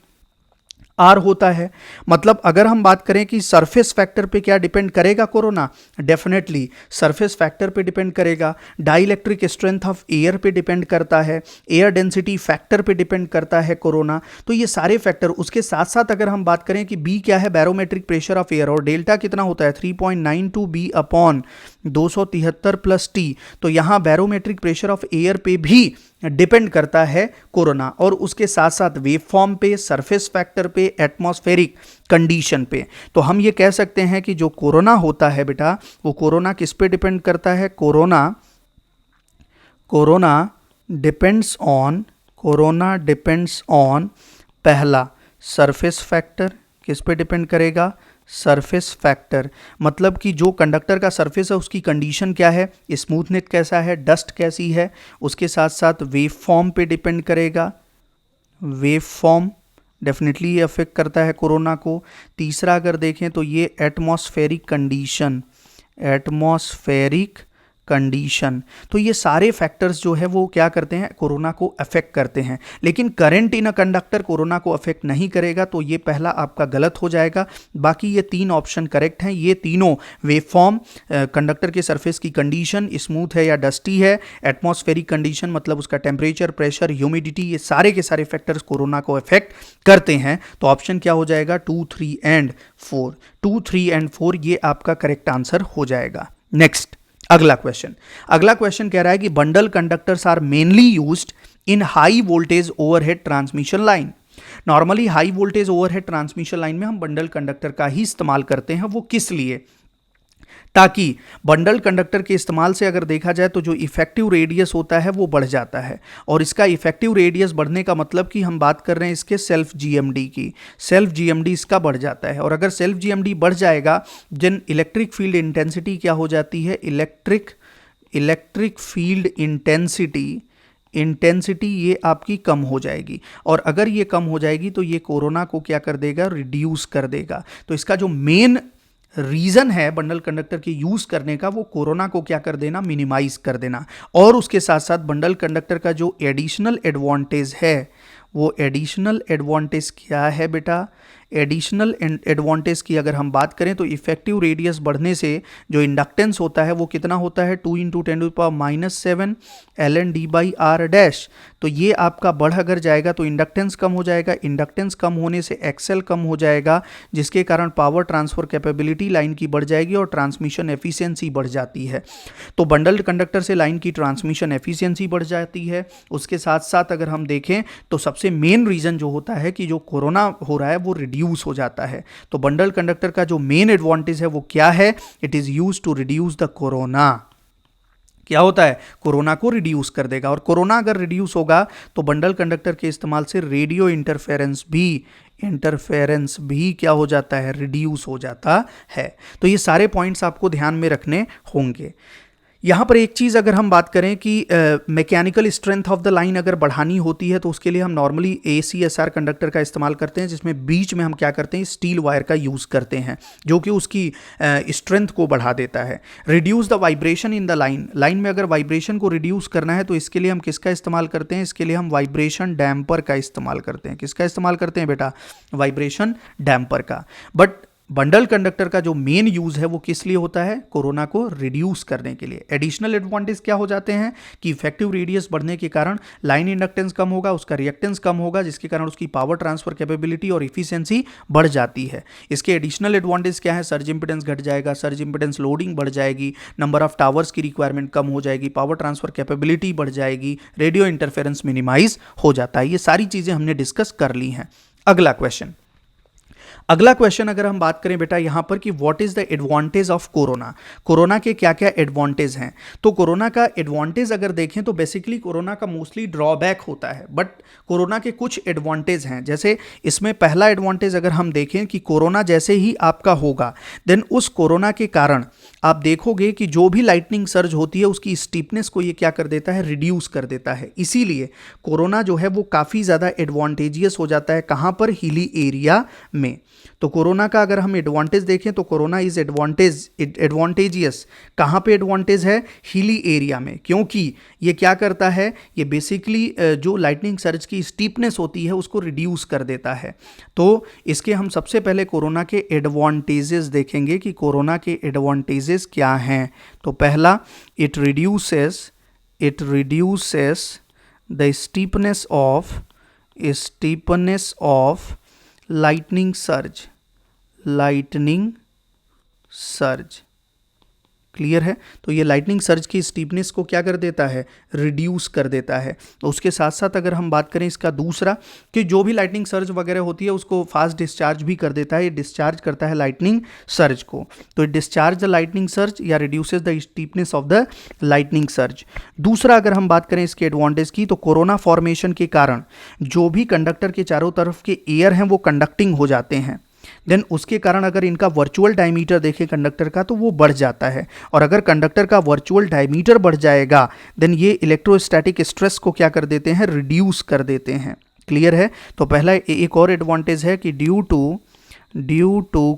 R होता है। मतलब अगर हम बात करें कि सरफेस फैक्टर पे क्या डिपेंड करेगा कोरोना, डेफिनेटली सरफेस फैक्टर पे डिपेंड करेगा। डाइलेक्ट्रिक स्ट्रेंथ ऑफ एयर पे डिपेंड करता है, एयर डेंसिटी फैक्टर पे डिपेंड करता है कोरोना। तो ये सारे फैक्टर, उसके साथ साथ अगर हम बात करें कि बी क्या है, बैरोमेट्रिक प्रेशर ऑफ एयर, और डेल्टा कितना होता है 3.92 B अपॉन 273 प्लस टी, तो यहाँ बैरोमेट्रिक प्रेशर ऑफ एयर पे भी डिपेंड करता है कोरोना, और उसके साथ साथ वेव फॉर्म पे, सरफेस फैक्टर पे, एटमॉस्फेरिक कंडीशन पे। तो हम ये कह सकते हैं कि जो कोरोना होता है बेटा, वो कोरोना किस पे डिपेंड करता है? कोरोना डिपेंड्स ऑन पहला सरफेस फैक्टर। किस पे डिपेंड करेगा? सरफेस फैक्टर, मतलब कि जो कंडक्टर का सरफेस है उसकी कंडीशन क्या है, स्मूथनेस कैसा है, डस्ट कैसी है। उसके साथ साथ वेव फॉर्म पे डिपेंड करेगा, वेव फॉर्म डेफिनेटली ये अफेक्ट करता है कोरोना को। तीसरा अगर देखें तो ये एटमॉस्फेरिक कंडीशन, तो ये सारे फैक्टर्स जो है वो क्या करते हैं, कोरोना को अफेक्ट करते हैं। लेकिन current in a conductor corona को अफेक्ट नहीं करेगा, तो ये पहला आपका गलत हो जाएगा। बाकी ये 3 ऑप्शन करेक्ट हैं। ये तीनों, वेव फॉर्म, कंडक्टर के सरफेस की कंडीशन स्मूथ है या डस्टी है, एटमॉस्फेरिक कंडीशन मतलब उसका टेम्परेचर, प्रेशर, ह्यूमिडिटी, ये सारे के सारे फैक्टर्स कोरोना को अफेक्ट करते हैं। तो ऑप्शन क्या हो जाएगा? 2, 3 एंड 4। 2, 3 एंड 4 ये आपका करेक्ट आंसर हो जाएगा। नेक्स्ट, अगला क्वेश्चन कह रहा है कि bundle conductors are mainly used in high voltage overhead transmission line. Normally high voltage overhead transmission line में हम बंडल कंडक्टर का ही इस्तेमाल करते हैं। वो किस लिए? ताकि बंडल कंडक्टर के इस्तेमाल से अगर देखा जाए तो जो इफेक्टिव रेडियस होता है वो बढ़ जाता है, और इसका इफेक्टिव रेडियस बढ़ने का मतलब कि हम बात कर रहे हैं इसके सेल्फ जीएमडी की। सेल्फ जीएमडी इसका बढ़ जाता है, और अगर सेल्फ जीएमडी बढ़ जाएगा देन इलेक्ट्रिक फील्ड इंटेंसिटी क्या हो जाती है? इलेक्ट्रिक फील्ड इंटेंसिटी ये आपकी कम हो जाएगी, और अगर ये कम हो जाएगी तो ये कोरोना को क्या कर देगा? रिड्यूस कर देगा। तो इसका जो मेन रीजन है बंडल कंडक्टर के यूज करने का, वो कोरोना को क्या कर देना? मिनिमाइज कर देना। और उसके साथ साथ बंडल कंडक्टर का जो एडिशनल एडवांटेज है, वो एडिशनल एडवांटेज क्या है बेटा? एडिशनल एडवांटेज की अगर हम बात करें तो इफेक्टिव रेडियस बढ़ने से जो इंडक्टेंस होता है वो कितना होता है? 2 × 10⁻⁷ ln/d/r डैश। तो ये आपका बढ़ अगर जाएगा तो इंडक्टेंस कम हो जाएगा, इंडक्टेंस कम होने से एक्सेल कम हो जाएगा, जिसके कारण पावर ट्रांसफर कैपेबिलिटी लाइन की बढ़ जाएगी और ट्रांसमिशन एफिशिएंसी बढ़ जाती है। तो बंडल्ड कंडक्टर से लाइन की ट्रांसमिशन एफिशिएंसी बढ़ जाती है। उसके साथ साथ अगर हम देखें तो सबसे मेन रीजन जो होता है कि जो कोरोना हो रहा है वो रिड्यूस हो जाता है। तो बंडल कंडक्टर का जो मेन एडवांटेज है वो क्या है? It is use to reduce the corona. क्या होता है? कोरोना को रिड्यूस कर देगा, और कोरोना अगर रिड्यूस होगा तो बंडल कंडक्टर के इस्तेमाल से रेडियो इंटरफेरेंस भी क्या हो जाता है? रिड्यूस हो जाता है। तो ये सारे पॉइंट्स आपको ध्यान में रखने होंगे। यहाँ पर एक चीज़ अगर हम बात करें कि mechanical strength of the line अगर बढ़ानी होती है तो उसके लिए हम नॉर्मली ACSR कंडक्टर का इस्तेमाल करते हैं, जिसमें बीच में हम क्या करते हैं? स्टील वायर का यूज़ करते हैं, जो कि उसकी स्ट्रेंथ को बढ़ा देता है। Reduce the vibration in the line में अगर वाइब्रेशन को रिड्यूस करना है तो इसके लिए हम किसका इस्तेमाल करते हैं? इसके लिए हम वाइब्रेशन डैम्पर का इस्तेमाल करते हैं। किसका इस्तेमाल करते हैं बेटा? वाइब्रेशन डैम्पर का। बट बंडल कंडक्टर का जो मेन यूज है वो किस लिए होता है? कोरोना को रिड्यूस करने के लिए। एडिशनल एडवांटेज क्या हो जाते हैं कि इफेक्टिव रेडियस बढ़ने के कारण लाइन इंडक्टेंस कम होगा, उसका रिएक्टेंस कम होगा, जिसके कारण उसकी पावर ट्रांसफर कैपेबिलिटी और इफिशिएंसी बढ़ जाती है। इसके एडिशनल एडवांटेज क्या है? सर्ज इंपेडेंस घट जाएगा, सर्ज इंपेडेंस लोडिंग बढ़ जाएगी, नंबर ऑफ टावर्स की रिक्वायरमेंट कम हो जाएगी, पावर ट्रांसफर कैपेबिलिटी बढ़ जाएगी, रेडियो इंटरफेरेंस मिनिमाइज हो जाता है। ये सारी चीजें हमने डिस्कस कर ली हैं। अगला क्वेश्चन अगर हम बात करें बेटा यहाँ पर कि what is the advantage of corona, corona के क्या क्या एडवांटेज हैं। तो कोरोना का एडवांटेज अगर देखें तो बेसिकली कोरोना का मोस्टली ड्रॉबैक होता है, बट कोरोना के कुछ एडवांटेज हैं। जैसे इसमें पहला एडवांटेज अगर हम देखें कि कोरोना जैसे ही आपका होगा देन उस कोरोना के कारण आप देखोगे कि जो भी लाइटनिंग सर्ज होती है उसकी स्टीपनेस को ये क्या कर देता है? रिड्यूस कर देता है। इसीलिए कोरोना जो है वो काफ़ी ज़्यादा एडवांटेजियस हो जाता है। कहाँ पर? हिली एरिया में। तो कोरोना का अगर हम एडवांटेज देखें तो कोरोना इज एडवांटेजियस। कहाँ पे एडवांटेज है? हिली एरिया में, क्योंकि ये क्या करता है? ये बेसिकली जो लाइटनिंग सर्ज की स्टीपनेस होती है उसको रिड्यूस कर देता है। तो इसके हम सबसे पहले कोरोना के एडवांटेजेस देखेंगे कि कोरोना के एडवांटेजेस क्या हैं। तो पहला, it reduces the steepness of lightning surge clear है। तो ये लाइटनिंग सर्ज की स्टीपनेस को क्या कर देता है, रिड्यूस कर देता है। तो उसके साथ साथ अगर हम बात करें इसका दूसरा, कि जो भी लाइटनिंग सर्ज वगैरह होती है उसको फास्ट डिस्चार्ज भी कर देता है, ये डिस्चार्ज करता है लाइटनिंग सर्ज को। तो डिस्चार्ज द लाइटनिंग सर्ज या reduces the steepness of the lightning surge. दूसरा अगर हम बात करें इसके एडवांटेज की, तो कोरोना फॉर्मेशन के कारण जो भी कंडक्टर के चारों तरफ के एयर हैं वो कंडक्टिंग हो जाते हैं। देन उसके कारण अगर इनका वर्चुअल डायमीटर देखें कंडक्टर का तो वो बढ़ जाता है, और अगर कंडक्टर का वर्चुअल डायमीटर बढ़ जाएगा देन ये इलेक्ट्रोस्टैटिक स्ट्रेस को क्या कर देते हैं, रिड्यूस कर देते हैं। क्लियर है। तो पहला एक और एडवांटेज है कि due to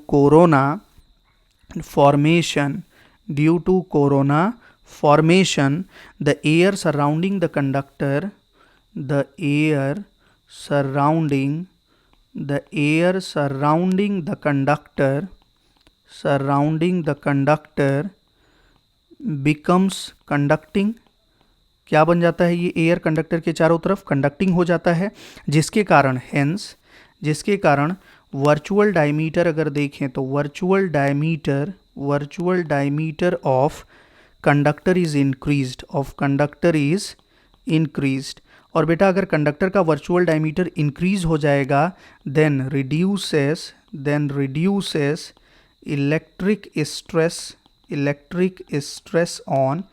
corona formation, the air surrounding the conductor, the air surrounding the conductor becomes conducting। क्या बन जाता है, ये एयर कंडक्टर के चारों तरफ कंडक्टिंग हो जाता है, जिसके कारण वर्चुअल डायमीटर अगर देखें तो virtual diameter of conductor is increased. और बेटा अगर कंडक्टर का वर्चुअल डायमीटर इंक्रीज हो जाएगा then reduces electric stress on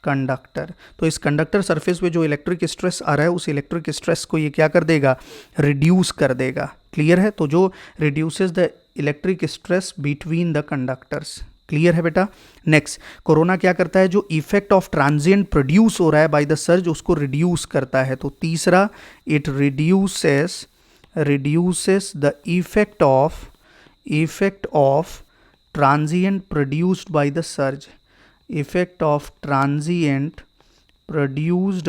conductor. तो इस कंडक्टर सरफेस पे जो इलेक्ट्रिक स्ट्रेस आ रहा है उस इलेक्ट्रिक स्ट्रेस को ये क्या कर देगा, रिड्यूस कर देगा। क्लियर है। तो जो reduces the electric stress between the conductors. Clear है बेटा। नेक्स्ट, कोरोना क्या करता है, जो इफेक्ट ऑफ ट्रांजिएंट प्रोड्यूस हो रहा है बाय द सर्ज उसको रिड्यूस करता है। तो तीसरा, it reduces the effect of transient produced by the surge, effect of transient produced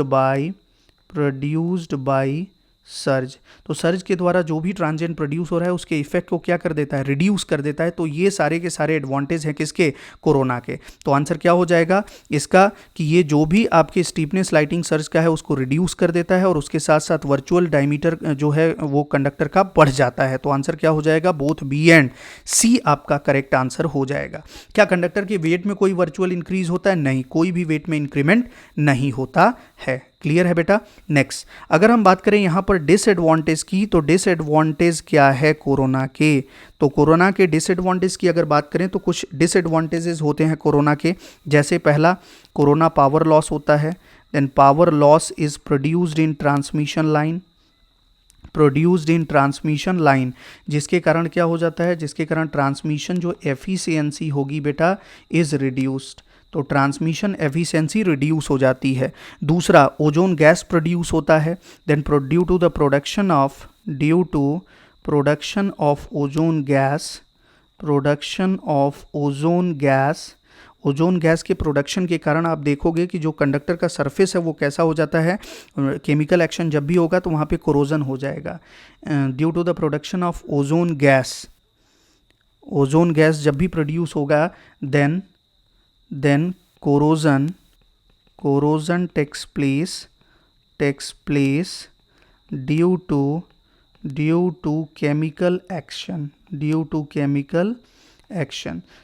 by surge. तो सर्ज के द्वारा जो भी ट्रांजिएंट प्रोड्यूस हो रहा है उसके इफेक्ट को क्या कर देता है, रिड्यूस कर देता है। तो ये सारे के सारे एडवांटेज हैं किसके, कोरोना के। तो आंसर क्या हो जाएगा इसका, कि ये जो भी आपके स्टीपनेस लाइटिंग सर्ज का है उसको रिड्यूस कर देता है और उसके साथ साथ वर्चुअल डायमीटर जो है वो कंडक्टर का बढ़ जाता है। तो आंसर क्या हो जाएगा, बोथ बी एंड सी आपका करेक्ट आंसर हो जाएगा। क्या कंडक्टर के वेट में कोई वर्चुअल इंक्रीज होता है, नहीं, कोई भी वेट में इंक्रीमेंट नहीं होता है। क्लियर है बेटा। नेक्स्ट, अगर हम बात करें यहाँ पर डिसएडवांटेज की, तो डिसएडवांटेज क्या है कोरोना के। तो कोरोना के डिसएडवांटेज की अगर बात करें तो कुछ डिसएडवांटेजेस होते हैं कोरोना के। जैसे पहला, कोरोना पावर लॉस होता है। Then power loss is produced in transmission line, जिसके कारण क्या हो जाता है, जिसके कारण ट्रांसमिशन जो एफिशिएंसी होगी बेटा इज रिड्यूस्ड। तो ट्रांसमिशन एफिशिएंसी रिड्यूस हो जाती है। दूसरा, ओजोन गैस प्रोड्यूस होता है। Then due to production of ozone gas के प्रोडक्शन के कारण आप देखोगे कि जो कंडक्टर का सरफेस है वो कैसा हो जाता है, केमिकल एक्शन जब भी होगा तो वहाँ पे कोरोजन हो जाएगा। Due to the production of ozone gas जब भी प्रोड्यूस होगा then corrosion takes place due to chemical action।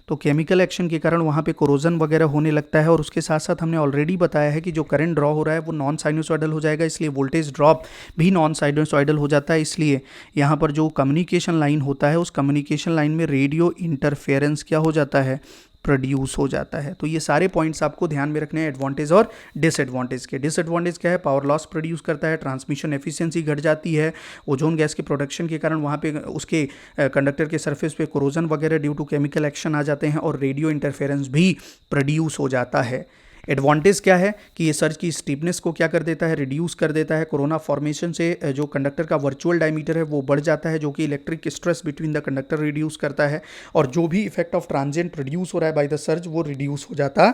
तो केमिकल एक्शन के कारण वहाँ पे कोरोजन वगैरह होने लगता है। और उसके साथ साथ हमने ऑलरेडी बताया है कि जो करंट ड्रॉ हो रहा है वो नॉन साइनोसॉइडल हो जाएगा, इसलिए वोल्टेज ड्रॉप भी नॉन साइनोसॉइडल हो जाता है। इसलिए यहाँ पर जो कम्युनिकेशन लाइन होता है उस कम्युनिकेशन लाइन में रेडियो इंटरफेरेंस क्या हो जाता है, प्रोड्यूस हो जाता है। तो ये सारे पॉइंट्स आपको ध्यान में रखने हैं एडवांटेज और डिसएडवांटेज के। डिसएडवांटेज क्या है, पावर लॉस प्रोड्यूस करता है, ट्रांसमिशन एफिशिएंसी घट जाती है, ओजोन गैस के प्रोडक्शन के कारण वहाँ पे उसके कंडक्टर के सरफेस पे कोरोजन वगैरह ड्यू टू केमिकल एक्शन आ जाते हैं और रेडियो इंटरफेरेंस भी प्रोड्यूस हो जाता है। एडवांटेज क्या है कि ये सर्ज की स्टीपनेस को क्या कर देता है, रिड्यूस कर देता है। कोरोना फॉर्मेशन से जो कंडक्टर का वर्चुअल डायमीटर है वो बढ़ जाता है, जो कि electric stress between the conductor reduce करता है। और जो भी इफेक्ट ऑफ ट्रांजिएंट प्रोड्यूस हो रहा है बाय द सर्ज वो रिड्यूस हो जाता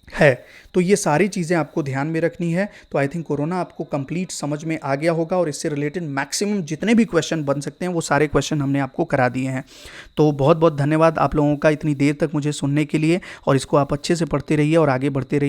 है। तो ये सारी चीज़ें आपको ध्यान में रखनी है। तो आई थिंक कोरोना आपको कंप्लीट समझ में आ गया होगा और इससे रिलेटेड मैक्सिमम जितने भी क्वेश्चन बन सकते हैं वो सारे क्वेश्चन हमने आपको करा दिए हैं। तो बहुत बहुत धन्यवाद आप लोगों का इतनी देर तक मुझे सुनने के लिए, और इसको आप अच्छे से पढ़ते रहिए और आगे बढ़ते रहिए।